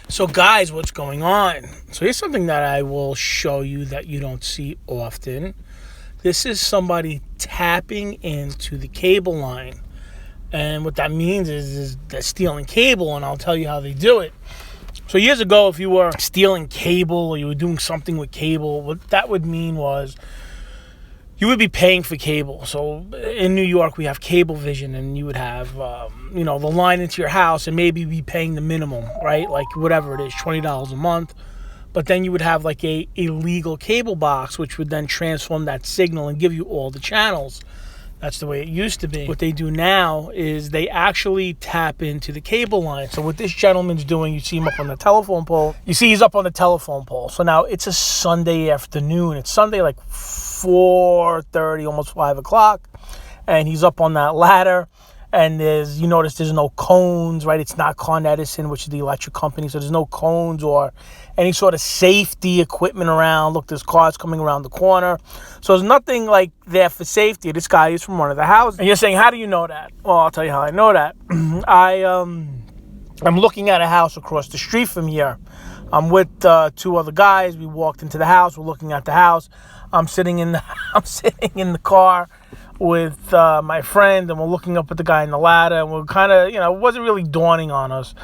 So guys, what's going on? So here's something that I will show you that you don't see often. This is somebody tapping into the cable line. And what that means is they're stealing cable, and I'll tell you how they do it. So years ago, if you were stealing cable or you were doing something with cable, what that would mean was you would be paying for cable. So in New York, we have Cablevision, and you would have, the line into your house, and maybe be paying the minimum, right? Like whatever it is, $20 a month. But then you would have like a legal cable box, which would then transform that signal and give you all the channels. That's the way it used to be. What they do now is they actually tap into the cable line. So what this gentleman's doing, you see him up on the telephone pole. You see he's up on the telephone pole. So now it's a Sunday afternoon. It's Sunday like 4:30, almost 5 o'clock. And he's up on that ladder. And you notice there's no cones, right? It's not Con Edison, which is the electric company. So there's no cones or any sort of safety equipment around. Look, there's cars coming around the corner. So there's nothing like there for safety. This guy is from one of the houses. And you're saying, how do you know that? Well, I'll tell you how I know that. I'm looking at a house across the street from here. I'm with two other guys. We walked into the house. We're looking at the house. I'm sitting in the car with my friend, and we're looking up at the guy in the ladder, and we're kind of, it wasn't really dawning on us.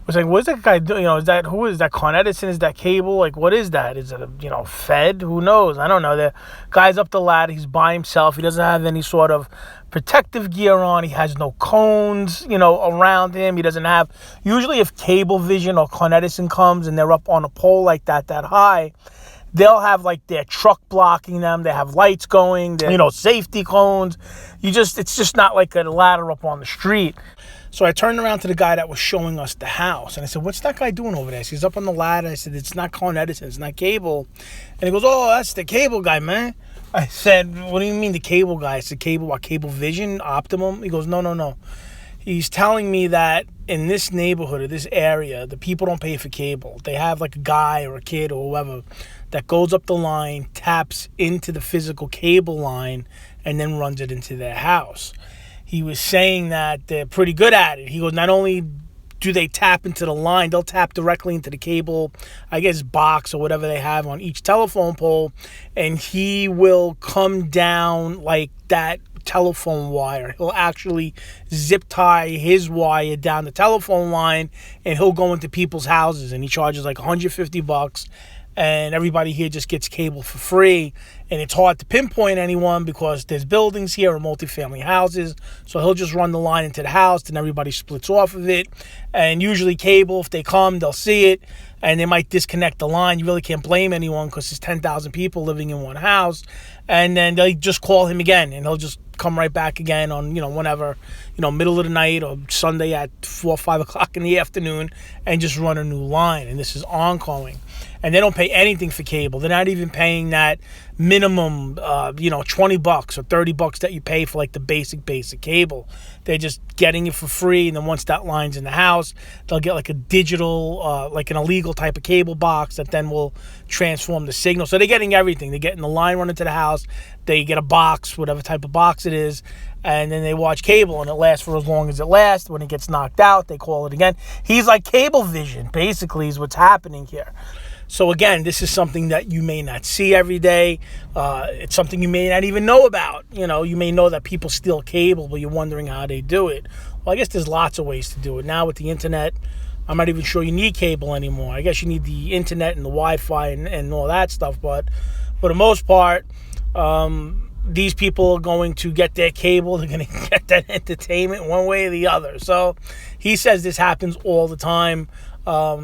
We're saying, what is that guy doing? Who is that? Con Edison? Is that cable? Like, what is that? Is it Fed? Who knows? I don't know. The guy's up the ladder. He's by himself. He doesn't have any sort of protective gear on. He has no cones, around him. He doesn't have, usually if Cablevision or Con Edison comes and they're up on a pole like that high, they'll have like their truck blocking them. They have lights going, safety cones. It's just not like a ladder up on the street. So I turned around to the guy that was showing us the house, and I said, what's that guy doing over there? So he's up on the ladder. I said, it's not Con Edison, it's not cable. And he goes, oh, that's the cable guy, man. I said, what do you mean the cable guy? I said, cable, what, Cablevision, Optimum? He goes, no. He's telling me that in this neighborhood or this area, the people don't pay for cable. They have like a guy or a kid or whoever that goes up the line, taps into the physical cable line, and then runs it into their house. He was saying that they're pretty good at it. He goes, not only do they tap into the line, they'll tap directly into the cable, I guess, box or whatever they have on each telephone pole, and he will come down like that telephone wire. He'll actually zip tie his wire down the telephone line, and he'll go into people's houses, and he charges like $150, and everybody here just gets cable for free. And it's hard to pinpoint anyone because there's buildings here or multifamily houses. So he'll just run the line into the house, and everybody splits off of it. And usually cable, if they come, they'll see it, and they might disconnect the line. You really can't blame anyone because there's 10,000 people living in one house. And then they just call him again, and he'll just come right back again on, whenever, middle of the night or Sunday at 4 or 5 o'clock in the afternoon, and just run a new line. And this is ongoing. And they don't pay anything for cable. They're not even paying that minimum, $20 or $30 that you pay for like the basic cable. They're just getting it for free. And then once that line's in the house, they'll get like a digital, like an illegal type of cable box that then will transform the signal. So they're getting everything. They're getting the line run into the house. They get a box, whatever type of box it is, and then they watch cable, and it lasts for as long as it lasts. When it gets knocked out, they call it again. He's like Cablevision, basically, is what's happening here. So again, this is something that you may not see every day. It's something you may not even know about. You may know that people steal cable, but you're wondering how they do it. Well, I guess there's lots of ways to do it. Now with the internet, I'm not even sure you need cable anymore. I guess you need the internet and the Wi-Fi and all that stuff. But for the most part, these people are going to get their cable. They're going to get that entertainment one way or the other. So he says this happens all the time.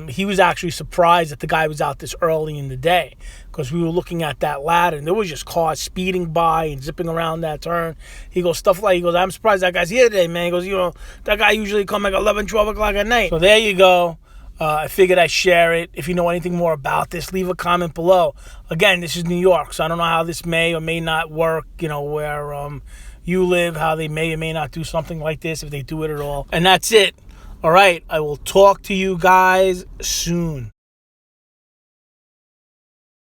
He was actually surprised that the guy was out this early in the day because we were looking at that ladder and there was just cars speeding by and zipping around that turn. He goes, I'm surprised that guy's here today, man. He goes, that guy usually come like 11, 12 o'clock at night. So there you go. I figured I'd share it. If you know anything more about this, leave a comment below. Again, this is New York, so I don't know how this may or may not work, where you live, how they may or may not do something like this, if they do it at all. And that's it. All right, I will talk to you guys soon.